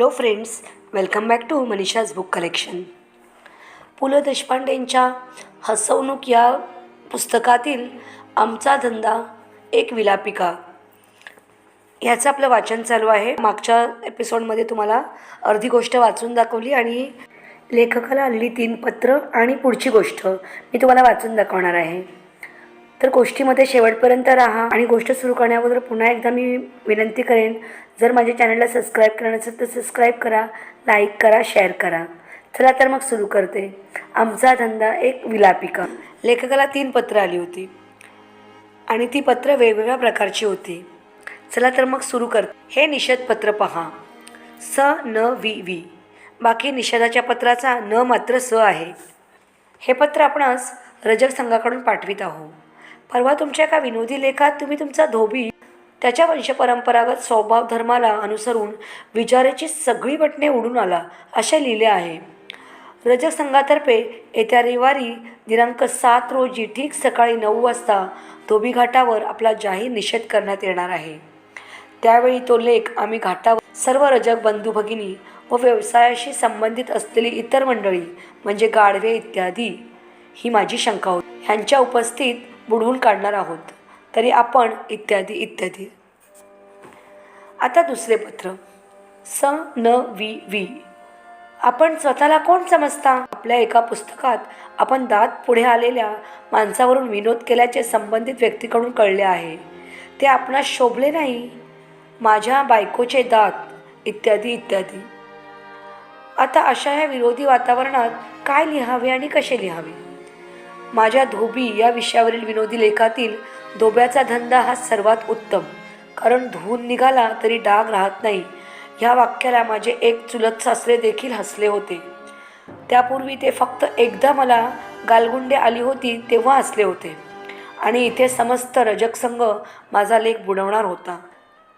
Hello friends, welcome back to Manisha's book collection. Pu La देशपांडेंच्या हसवणूक या पुस्तकातील आमचा धंदा एक विलापिका ह्याचं आपलं वाचन चालू आहे. मागच्या एपिसोडमध्ये तुम्हाला अर्धी गोष्ट वाचून दाखवली आणि लेखकाला आलेली 3 पत्र आणि पुढची गोष्ट मी तुम्हाला वाचून दाखवणार आहे. तर गोष्टीमध्ये शेवटपर्यंत राहा. आणि गोष्ट सुरू करण्याअगोदर पुन्हा एकदा मी विनंती करेन, जर माझ्या चॅनलला सबस्क्राईब केलं नसेल तर सबस्क्राईब करा, लाईक करा, शेअर करा. चला तर मग सुरू करते. आमचा धंदा एक विलापिका. लेखकाला 3 पत्र आली होती आणि ती पत्र वेगवेगळ्या प्रकारची होती. चला तर मग सुरू करते. हे निषेध पत्र पहा. स न वी वी. बाकी निषेधाच्या पत्राचा न मात्र स आहे. हे पत्र आपणास रजक संघाकडून पाठवित आहोत. परवा तुमच्या एका विनोदी लेखात तुम्ही तुमचा धोबी त्याच्या वंशपरंपरागत स्वभाव धर्माला अनुसरून विचाराची सगळी बटणे उडून आला असे लिहिले आहे. रजक संघातर्फे येत्या रविवारी दिनांक 7 रोजी ठीक सकाळी 9 वाजता धोबी घाटावर आपला जाहीर निषेध करण्यात येणार आहे. त्यावेळी तो लेख आम्ही घाटावर सर्व रजक बंधू भगिनी व व्यवसायाशी संबंधित असलेली इतर मंडळी म्हणजे गाढवे इत्यादी, ही माझी शंका होती, ह्यांच्या उपस्थित बुडवून काढणार आहोत. तरी आपण इत्यादी इत्यादी. आता दुसरे पत्र. स न वी वी. आपण स्वतःला कोण समजता? आपल्या एका पुस्तकात आपण दात पुढे आलेल्या माणसावरून विनोद केल्याचे संबंधित व्यक्तीकडून कळले आहे. ते आपणास शोभले नाही. माझ्या बायकोचे दात इत्यादी इत्यादी. आता अशा ह्या विरोधी वातावरणात काय लिहावे आणि कसे लिहावे? माझ्या धोबी या विषयावरील विनोदी लेखातील धोब्याचा धंदा हा सर्वात उत्तम, कारण धुवून निघाला तरी डाग राहत नाही ह्या वाक्याला माझे एक चुलत सासरे देखील हसले होते. त्यापूर्वी ते फक्त एकदा मला गालगुंडे आली होती तेव्हा हसले होते. आणि इथे समस्त रजक संघ माझा लेख बुडवणार होता.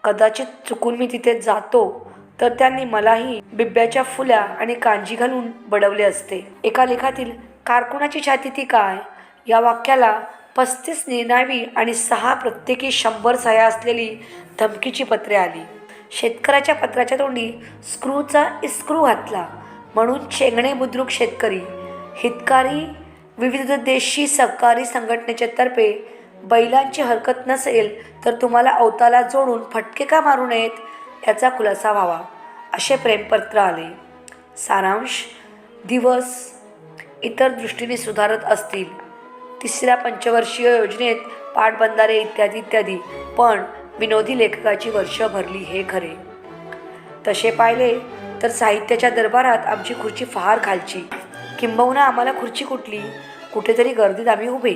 कदाचित चुकून मी तिथे जातो तर त्यांनी मलाही बिब्याच्या फुल्या आणि कांजी घालून बडवले असते. एका लेखातील कारकुनाची छाती ती काय या वाक्याला 35 निर्णावी आणि 6 प्रत्येकी 100 सह्या असलेली धमकीची पत्रे आली. शेतकऱ्याच्या पत्राच्या तोंडी स्क्रूचा इस्क्रू घातला म्हणून शेंगणे बुद्रुक शेतकरी हितकारी विविध देशी सहकारी संघटनेच्या तर्फे बैलांची हरकत नसेल तर तुम्हाला अवताला जोडून फटके का मारू नयेत याचा खुलासा व्हावा असे प्रेमपत्र आले. सारांश. दिवस इतर दृष्टीने सुधारत असतील. 3ऱ्या पंचवर्षीय योजनेत पाटबंधारे इत्यादी इत्यादी. पण विनोदी लेखकाची वर्ष भरली हे खरे. तसे पाहिले तर साहित्याच्या दरबारात आमची खुर्ची फार खालची. किंबहुना आम्हाला खुर्ची कुठली, कुठेतरी गर्दीत आम्ही उभे.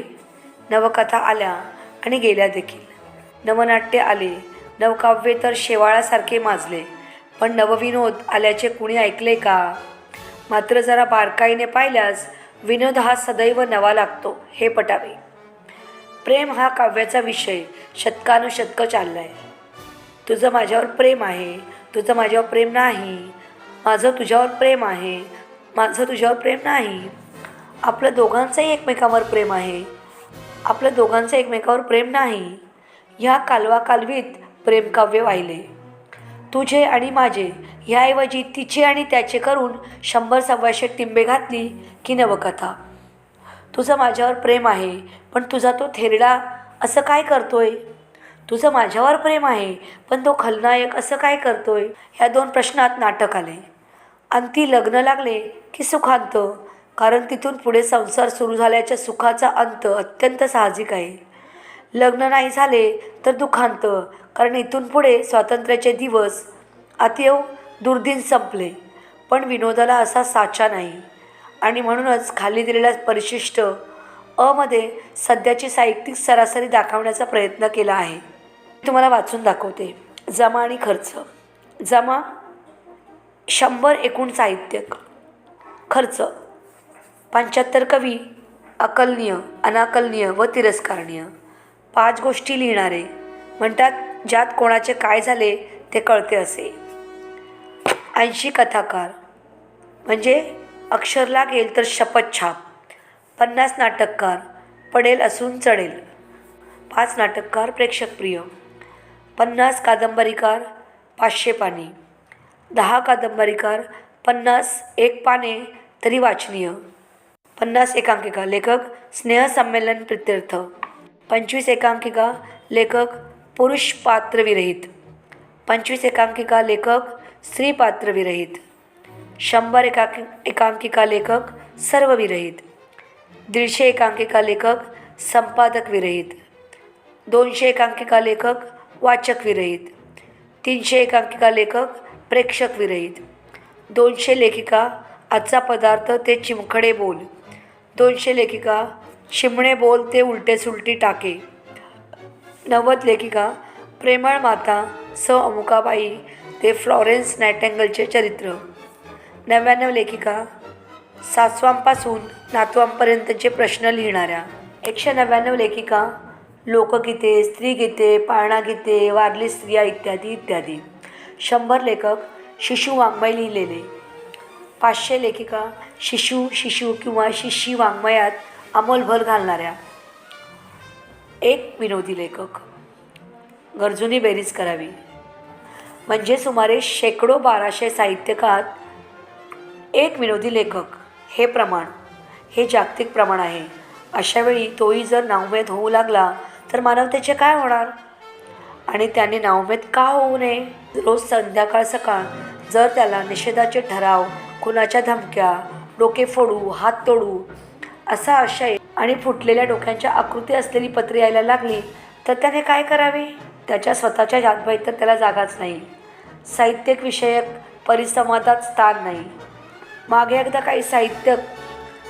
नवकथा आल्या आणि गेल्या देखील. नवनाट्य आले. नवकाव्ये तर शेवाळासारखे माजले. पण नवविनोद आल्याचे कुणी ऐकले का? मात्र जरा बारकाईने पाहिल्यास विनोद हा सदैव नवा लागतो हे पटावे. प्रेम हा काव्याचा विषय शतकानुशतकं चालला आहे. तुझं माझ्यावर प्रेम आहे, तुझं माझ्यावर प्रेम नाही, माझं तुझ्यावर प्रेम आहे, माझं तुझ्यावर प्रेम नाही. आपलं दोघांचंही एकमेकावर प्रेम आहे, आपलं दोघांचं एकमेकावर प्रेम नाही. ह्या कालवाकालवीत प्रेमकाव्य वाहिले. तुझे आणि माझे ह्याऐवजी तिचे आणि त्याचे करून 100-125 टिंबे घातली की नवकथा. तुझं माझ्यावर प्रेम आहे पण तुझा तो थेरडा असं काय करतोय? तुझं माझ्यावर प्रेम आहे पण तो खलनायक असं काय करतोय? ह्या 2 प्रश्नात नाटक आले. अंती लग्न लागले की सुखांत, कारण तिथून पुढे संसार सुरू झाल्याच्या सुखाचा अंत अत्यंत साहजिक आहे. लग्न नाही झाले तर दुःखांत, कारण इथून पुढे स्वातंत्र्याचे दिवस अतिव दुर्दिन संपले. पण विनोदाला असा साचा नाही आणि म्हणूनच खाली दिलेल्या परिशिष्ट अ मध्ये सध्याची साहित्यिक सरासरी दाखवण्याचा प्रयत्न केला आहे. तुम्हाला वाचून दाखवते. जमा आणि खर्च. जमा 100 एकूण साहित्य. खर्च 75 कवी, अकलनीय, अनाकलनीय व तिरस्कारणीय. 5 गोष्टी लिहिणारे, म्हणतात ज्यात कोणाचे काय झाले ते कळते असे. 80 कथाकार, म्हणजे अक्षर लागेल तर शपथछाप. 50 नाटककार, पडेल असून चढेल. 5 नाटककार प्रेक्षकप्रिय. 50 कादंबरीकार, 500 पानी. 10 कादंबरीकार, 50 एक पाने तरी वाचनीय. 50 एकांकिका, लेखक स्नेहसंमेलन प्रित्यर्थ. 25 एकांकिका, लेखक पुरुष पात्रविरहित. 25 एकांकिका, लेखक स्त्री पात्रविरहित. 100 एकांकिका, लेखक सर्वविरहित. 150 एकांकिका, लेखक संपादक विरहित. 200 एकांकिका, लेखक वाचक विरहित. 300 एकांकिका, लेखक प्रेक्षक विरहित. 200 लेखिका, आजचा पदार्थ ते चिमखडे बोल. 200 लेखिका, शिमणे बोल ते उलटे सुलटी टाके. 90 लेखिका, प्रेमळ माता स अमुकाबाई ते फ्लॉरेन्स नायटिंगेलचे चरित्र. 99 लेखिका, सासवांपासून नातवांपर्यंतचे प्रश्न लिहिणाऱ्या. 199 लेखिका, लोकगीते, स्त्रीगीते, पाळणागीते, वारली स्त्रिया इत्यादी इत्यादी. 100 लेखक शिशु वाङ्मय लिहिलेले. 500 लेखिका, शिशु किंवा शिशी वाङ्मयात अमोलभर घालणाऱ्या. एक विनोदी लेखक. गरजूंनी बेरीज करावी. म्हणजे सुमारे शेकडो 1200 साहित्यकात एक विनोदी लेखक हे प्रमाण, हे जागतिक प्रमाण आहे. अशावेळी तोही जर नावमेद होऊ लागला तर मानवतेचे काय होणार? आणि त्याने नावमेद का होऊ नये? रोज संध्याकाळ सकाळ जर त्याला निषेधाचे ठराव, खुनाच्या धमक्या, डोके फोडू, हात तोडू असा आशय आणि फुटलेल्या डोक्यांच्या आकृती असलेली पत्रे यायला लागली तर त्याने काय करावे? त्याच्या स्वतःच्या जातभाईत तर त्याला जागाच नाही. साहित्यिक विषयक परिसंवादात स्थान नाही. मागे एकदा काही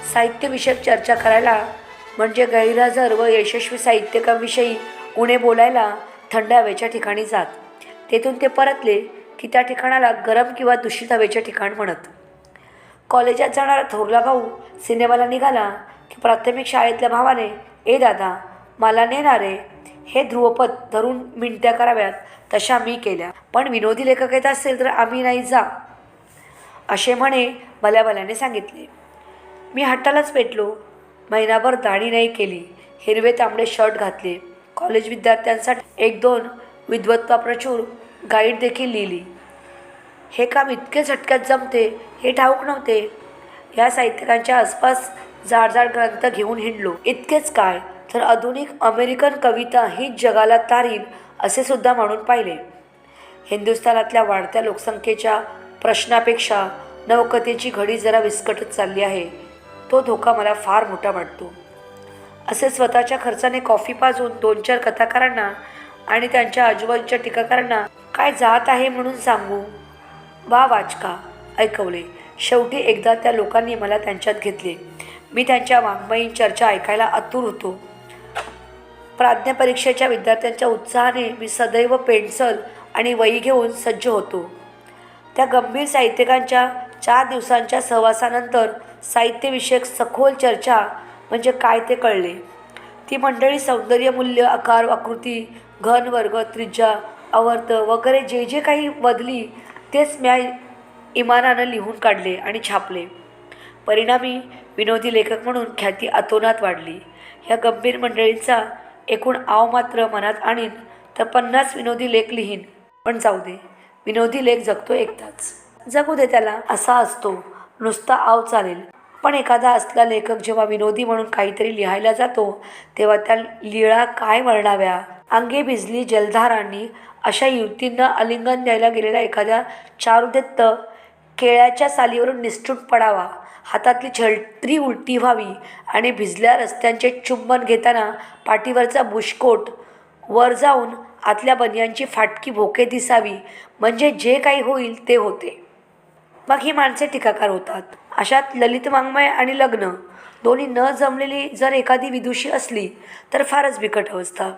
साहित्यविषयक चर्चा करायला म्हणजे गैरहजर व यशस्वी साहित्यिकांविषयी उणे बोलायला थंड हवेच्या ठिकाणी जात. तेथून ते परतले की त्या ठिकाणाला गरम किंवा दूषित हवेचे ठिकाण म्हणत. कॉलेजात जाणारा थोरला भाऊ सिनेमाला निघाला की प्राथमिक शाळेतल्या भावाने, ए दादा मला नेणारे, हे ध्रुवपद धरून मिणत्या कराव्यात तशा मी केल्या, पण विनोदी लेखक येत असेल तर आम्ही नाही जा असे म्हणे भल्याभल्याने सांगितले. मी हट्टालाच पेटलो. महिनाभर दाढी नाही केली, हिरवे तांबडे शर्ट घातले. कॉलेज विद्यार्थ्यांसाठी 1-2 विद्वत्ताप्रचूर गाईड देखील लिहिली. हे काम इतके झटक्यात जमते हे ठाऊक नव्हते. या साहित्यिकांच्या आसपास जाडजाड ग्रंथ घेऊन हिंडलो. इतकेच काय तर आधुनिक अमेरिकन कविता हीच जगाला तारील असे सुद्धा म्हणून पाहिले. हिंदुस्थानातल्या वाढत्या लोकसंख्येच्या प्रश्नापेक्षा नवकथेची घडी जरा विस्कटत चालली आहे. तो धोका मला फार मोठा वाटतो. असे स्वतःच्या खर्चाने कॉफी पाजून 2-4 कथाकारांना आणि त्यांच्या आजूबाजूच्या टीकाकारांना काय जात आहे म्हणून सांगू? वा वाचका, ऐकवले. शेवटी एकदा त्या लोकांनी मला त्यांच्यात घेतले. मी त्यांच्या वाङ्मयीन चर्चा ऐकायला आतुर होतो. प्राज्ञपरीक्षेच्या विद्यार्थ्यांच्या उत्साहाने मी सदैव पेन्सिल आणि वही घेऊन सज्ज होतो. त्या गंभीर साहित्यिकांच्या 4 दिवसांच्या सहवासानंतर साहित्यविषयक सखोल चर्चा म्हणजे काय ते कळले. ती मंडळी सौंदर्यमूल्य, आकार, आकृती, घन, वर्ग, त्रिज्या, आवर्त वगैरे जे जे काही बदली तेच म्या इमानानं लिहून काढले आणि छापले. परिणामी विनोदी लेखक म्हणून ख्याती अतोनात वाढली. ह्या गंभीर मंडळींचा एकूण आव मात्र मनात आणीन तर 50 विनोदी लेख लिहीन. पण जाऊ दे, विनोदी लेख जगतो एकदाच, जगू दे त्याला असा असतो. नुसता आव चालेल. पण एखादा असला लेखक जेव्हा विनोदी म्हणून काहीतरी लिहायला जातो तेव्हा त्या लीळा काय वर्णाव्या? अंगे भिजली जलधारांनी अशा युवतींना आलिंगन द्यायला गेलेला एखाद्या चारुदत्त केळ्याच्या सालीवरून निसटून पडावा, हातातली छत्री उलटी व्हावी आणि भिजल्या रस्त्यांचे चुंबन घेताना पाठीवरचा बुशकोट वर जाऊन आतल्या बनियांची फाटकी भोके दिसावी, म्हणजे जे काही होईल ते होते. मग ही माणसे टीकाकार होतात. अशात ललित वाङ्मय आणि लग्न दोन्ही न जमलेली जर एखादी विदुषी असली तर फारच बिकट अवस्था.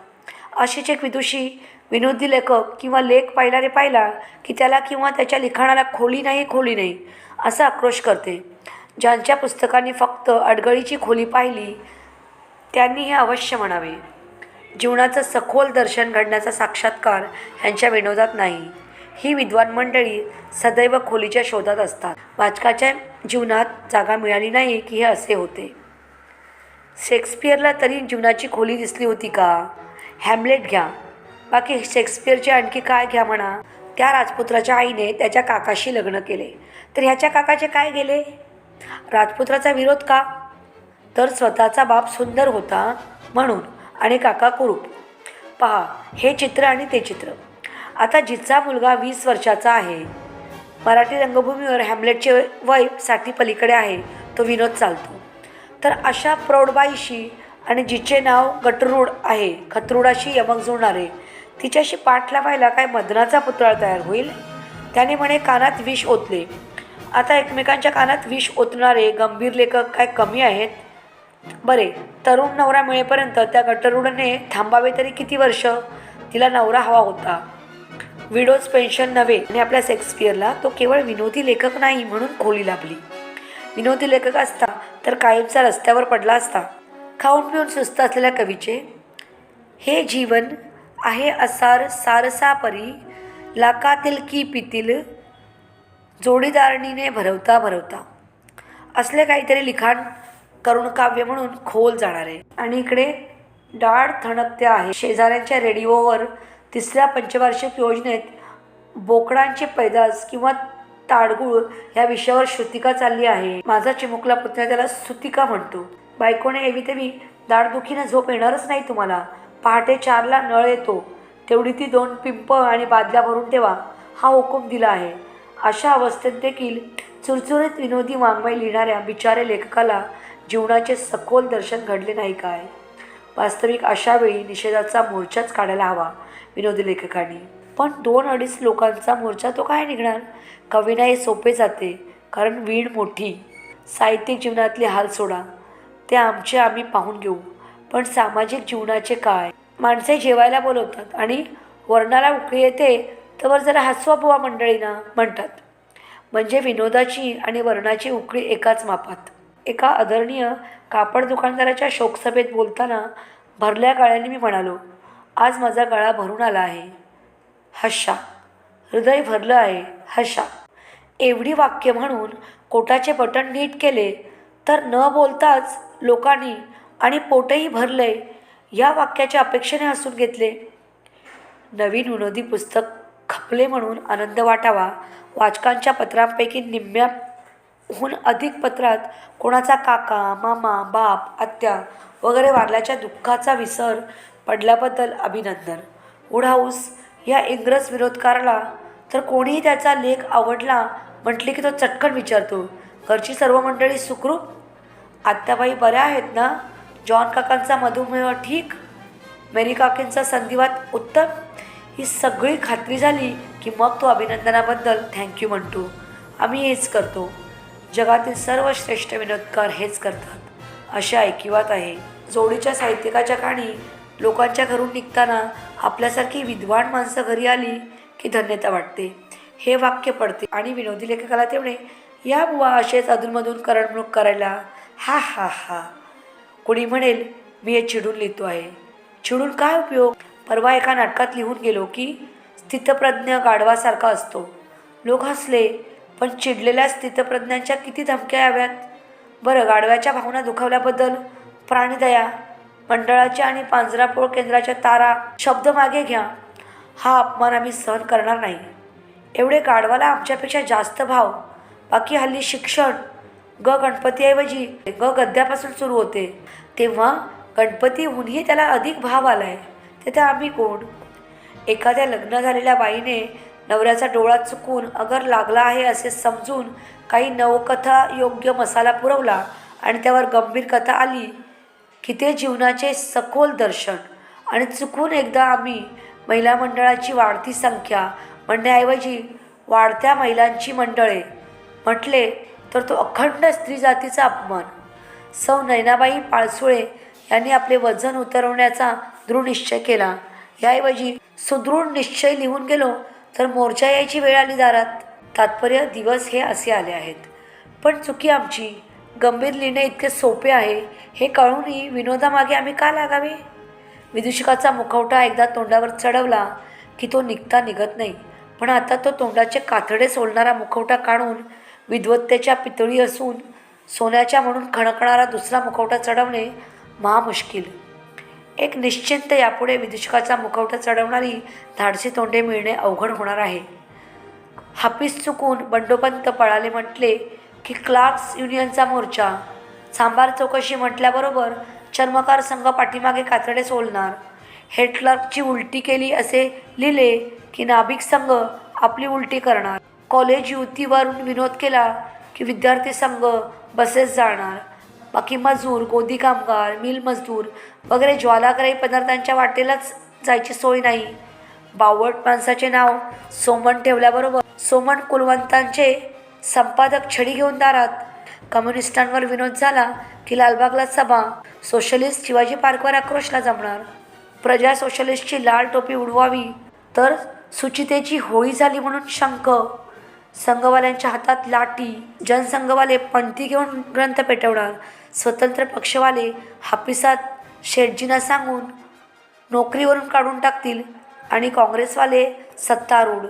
अशीच एक विदुषी विनोदी लेखक किंवा लेख पाहिला की त्याला किंवा त्याच्या लिखाणाला खोली नाही असा आक्रोश करते. ज्यांच्या पुस्तकांनी फक्त अडगळीची खोली पाहिली त्यांनी हे अवश्य म्हणावे. जीवनाचं सखोल दर्शन घडण्याचा साक्षात्कार ह्यांच्या विनोदात नाही. ही विद्वान मंडळी सदैव खोलीच्या शोधात असतात. वाचकाच्या जीवनात जागा मिळाली नाही की हे असे होते. शेक्सपियरला तरी जीवनाची खोली दिसली होती का? हॅम्लेट घ्या, बाकी शेक्सपियरचे आणखी काय घ्या म्हणा. त्या राजपुत्राच्या आईने त्याच्या काकाशी लग्न केले. तर ह्याच्या काकाचे काय गेले? राजपुत्राचा विरोध का? तर स्वतःचा बाप सुंदर होता म्हणून आणि काका कुरूप. पहा, हे चित्र आणि ते चित्र. आता जिचा मुलगा 20 वर्षाचा आहे, मराठी रंगभूमीवर हॅम्लेटचे वय 60 पलीकडे आहे, तो विनोद चालतो. तर अशा प्रौढबाईशी आणि जिचे नाव गटरूड आहे, खतरूडाशी यमक जुळणारे, तिच्याशी पाठ लावायला काय मदनाचा पुतळा तयार होईल? त्याने म्हणे कानात विष ओतले. आता एकमेकांच्या कानात विष ओतणारे गंभीर लेखक काय कमी आहेत? बरे, तरुण नवरा मिळेपर्यंत त्या गटरूडने थांबावे तरी किती वर्ष? तिला नवरा हवा होता, विडोज पेन्शन नव्हे. आणि आपल्या शेक्सपियरला तो केवळ विनोदी लेखक नाही म्हणून खोली लाभली. विनोदी लेखक असता तर कायमचा रस्त्यावर पडला असता. खाऊन पिऊन सुस्त असलेल्या कवीचे हे जीवन आहे असार सारसा परी, लाकातील की पितील जोडीदारणीने भरवता भरवता, असले काहीतरी लिखाण करुण काव्य म्हणून खोल जाणारे. आणि इकडे डाळ थणकते आहे. शेजाऱ्यांच्या रेडिओवर 3ऱ्या पंचवार्षिक योजनेत बोकडांची पैदास किंवा ताडगुळ या विषयावर श्रुतिका चालली आहे. माझा चिमुकला पुतण्या त्याला सुतिका म्हणतो. बायकोने एवी तेवी दाढदुखीनं झोप येणारच नाही तुम्हाला. पहाटे 4ला नळ येतो, तेवढी ती 2 पिंप आणि बादल्या भरून ठेवा, हा हुकूम दिला आहे. अशा अवस्थेत देखील चुरचुरीत विनोदी वाङ्मय लिहिणाऱ्या बिचारे लेखकाला जीवनाचे सखोल दर्शन घडले नाही काय? वास्तविक अशावेळी निषेधाचा मोर्चाच काढायला हवा विनोदी लेखकांनी. पण 2-2.5 लोकांचा मोर्चा तो काय निघणार? कवीना हे सोपे जाते, कारण वीण मोठी. साहित्यिक जीवनातले हाल सोडा, ते आमचे आम्ही पाहून घेऊ. पण सामाजिक जीवनाचे काय? माणसे जेवायला बोलवतात आणि वर्णाला उकळी येते तर जरा हसवा बुवा मंडळींना म्हणतात. म्हणजे विनोदाची आणि वर्णाची उकळी एकाच मापात. एका आदरणीय कापड दुकानदाराच्या शोकसभेत बोलताना भरल्या गळ्याने मी म्हणालो, आज माझा गळा भरून आला आहे, हशा. हृदय भरलं आहे, हशा. एवढी वाक्य म्हणून कोटाचे बटन नीट केले तर न बोलताच लोकांनी आणि पोटही भरलंय या वाक्याच्या अपेक्षेने हसून घेतले. नवीन विनोदी पुस्तक खपले म्हणून आनंद वाटावा. वाचकांच्या पत्रांपैकी निम्म्याहून अधिक पत्रात कोणाचा काका, मामा, बाप, आत्या वगैरे वारल्याच्या दुःखाचा विसर पडल्याबद्दल अभिनंदन. उडाऊस या इंग्रज विरोधकाराला तर कोणीही त्याचा लेख आवडला म्हटले की तो चटकन विचारतो, घरची सर्व मंडळी सुखरूप? आत्याबाई बऱ्या आहेत ना? जॉन काकांचा मधुमेह ठीक? मेरी काकींचा संधिवात उत्तम? ही सगळी खात्री झाली की मग तो अभिनंदनाबद्दल थँक्यू म्हणतो. आम्ही हेच करतो. जगातील सर्व श्रेष्ठ विनोदकार हेच करतात, अशा ऐकिवात आहे. जोडीच्या साहित्यिकाच्या काणी लोकांच्या घरून निघताना आपल्यासारखी विद्वान माणसं घरी आली की धन्यता वाटते, हे वाक्य पडते. आणि विनोदी लेखकाला तेवढे या बुवा असेच अधूनमधून करमणूक करायला. हा हा हा. कुणी म्हणेल मी हे चिडून लिहितो आहे. चिडून काय उपयोग? परवा एका नाटकात लिहून गेलो की स्थितप्रज्ञ गाढवासारखा असतो. लोक हसले, पण चिडलेल्या स्थितप्रज्ञांच्या किती धमक्या याव्यात? बरं, गाढव्याच्या भावना दुखावल्याबद्दल प्राणीदया मंडळाच्या आणि पांजरापोळ केंद्राच्या तारा शब्द मागे घ्या. हा अपमान आम्ही सहन करणार नाही. एवढे गाढवाला आमच्यापेक्षा जास्त भाव. बाकी हल्ली शिक्षण गणपतीऐवजी गद्यापासून सुरू होते, तेव्हा गणपतीहूनही त्याला अधिक भाव आला आहे. तेथे आम्ही कोण? एखाद्या लग्न झालेल्या बाईने नवऱ्याचा डोळा चुकून अगर लागला आहे असे समजून काही नवकथा योग्य मसाला पुरवला आणि त्यावर गंभीर कथा आली की ते जीवनाचे सखोल दर्शन. आणि चुकून एकदा आम्ही महिला मंडळाची वाढती संख्या म्हणण्याऐवजी वाढत्या महिलांची मंडळे म्हटले तर तो अखंड स्त्री जातीचा अपमान. सौ नयनाबाई पाळसुळे यांनी आपले वजन उतरवण्याचा दृढ निश्चय केला. याऐवजी सुदृढ निश्चय लिहून गेलो तर मोर्चा यायची वेळ आली दारात. तात्पर्य दिवस हे असे आले आहेत. पण चुकी आमची. गंभीर लिहिणे इतके सोपे आहे हे कळूनही विनोदामागे आम्ही का लागावे? विदूषकाचा मुखवटा एकदा तोंडावर चढवला की तो निघता निघत नाही. पण आता तो तोंडाचे कातडे सोलणारा मुखवटा काढून विद्वत्तेच्या पितळी असून सोन्याच्या म्हणून खणकणारा दुसरा मुखवटा चढवणे महामुश्किल. एक निश्चिंत यापुढे विदूषकाचा मुखवटा चढवणारी धाडसी तोंडे मिळणे अवघड होणार आहे. हापीस चुकून बंडोपंत पळाले म्हटले की क्लार्क्स युनियनचा मोर्चा, सांबार चौकशी म्हटल्याबरोबर चर्मकार संघ पाठीमागे कातडे सोलणार, हेड क्लर्कची उलटी केली असे लिहिले की नाभिक संघ आपली उलटी करणार, कॉलेज युवतीवरून विनोद केला की विद्यार्थी संघ बसेस जाणार, बाकी मजूर, गोदी कामगार, मिल मजदूर वगैरे ज्वालाग्राही पदार्थांच्या वाटेलाच जायची सोय नाही. बावट माणसाचे नाव सोमन ठेवल्याबरोबर सोमन कुलवंतांचे संपादक छडी घेऊन दारात, कम्युनिस्टांवर विनोद झाला की लालबागला सभा, सोशलिस्ट शिवाजी पार्कवर आक्रोशला जमणार, प्रजा सोशलिस्टची लाल टोपी उडवावी तर सुचितेची होळी झाली म्हणून शंख, संघवाल्यांच्या हातात लाठी, जनसंघवाले पणती घेऊन ग्रंथ पेटवणार, स्वतंत्र पक्षवाले हापिसात शेटजींना सांगून नोकरीवरून काढून टाकतील आणि काँग्रेसवाले सत्तारूढ.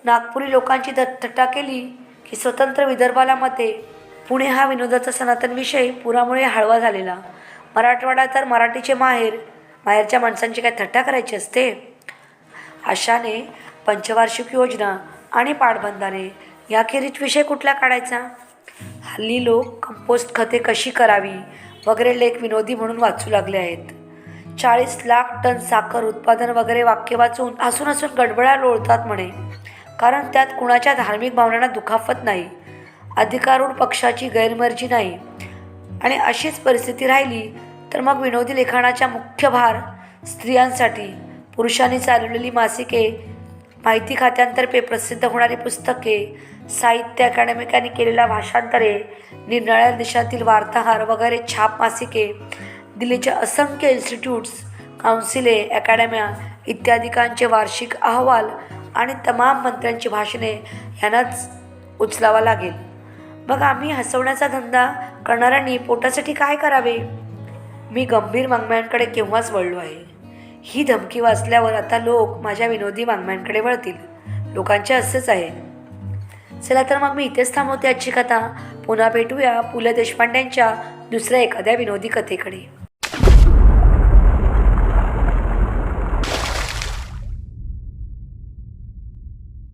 नागपुरी लोकांची थट्टा केली की स्वतंत्र विदर्भाला मते. पुणे हा विनोदाचा सनातन विषय पुरामुळे हळवा झालेला. मराठवाडा तर मराठीचे माहेरच्या माणसांची काय थट्टा करायची असते. अशाने पंचवार्षिक योजना आणि पाटबंधारे याखेरीज विषय कुठला काढायचा. हल्ली लोक कंपोस्ट खते कशी करावी वगैरे लेख विनोदी म्हणून वाचू लागले आहेत. 40 लाख टन साखर उत्पादन वगैरे वाक्य वाचून हसून गडबडा लोळतात म्हणे, कारण त्यात कुणाच्या धार्मिक भावनांना दुखापत नाही, अधिकारूढ पक्षाची गैरमर्जी नाही. आणि अशीच परिस्थिती राहिली तर मग विनोदी लेखनाचा मुख्य भार स्त्रियांसाठी. पुरुषांनी चालवलेली मासिके, माहिती खात्यांतर्फे प्रसिद्ध होणारी पुस्तके, साहित्य अकादमिकांनी केलेल्या भाषांतरे, निरनिराळ्या देशातील वार्ताहर वगैरे छाप मासिके, दिल्लीच्या असंख्य इन्स्टिट्यूट्स, काउन्सिले, अकॅडम्या इत्यादिकांचे वार्षिक अहवाल आणि तमाम मंत्र्यांची भाषणे यांनाच उचलावा लागेल. मग आम्ही हसवण्याचा धंदा करणाऱ्यांनी पोटासाठी काय करावे. मी गंभीर वाङ्मयांकडे केव्हाच वळलो आहे. ही धमकी वाचल्यावर आता लोक माझ्या विनोदी वाङ्मयांकडे वळतील. लोकांचे असेच आहे. चला तर मग मी इथेच थांबवते आजची कथा. पुन्हा भेटूया पु ल देशपांड्यांच्या दुसऱ्या एखाद्या विनोदी कथेकडे.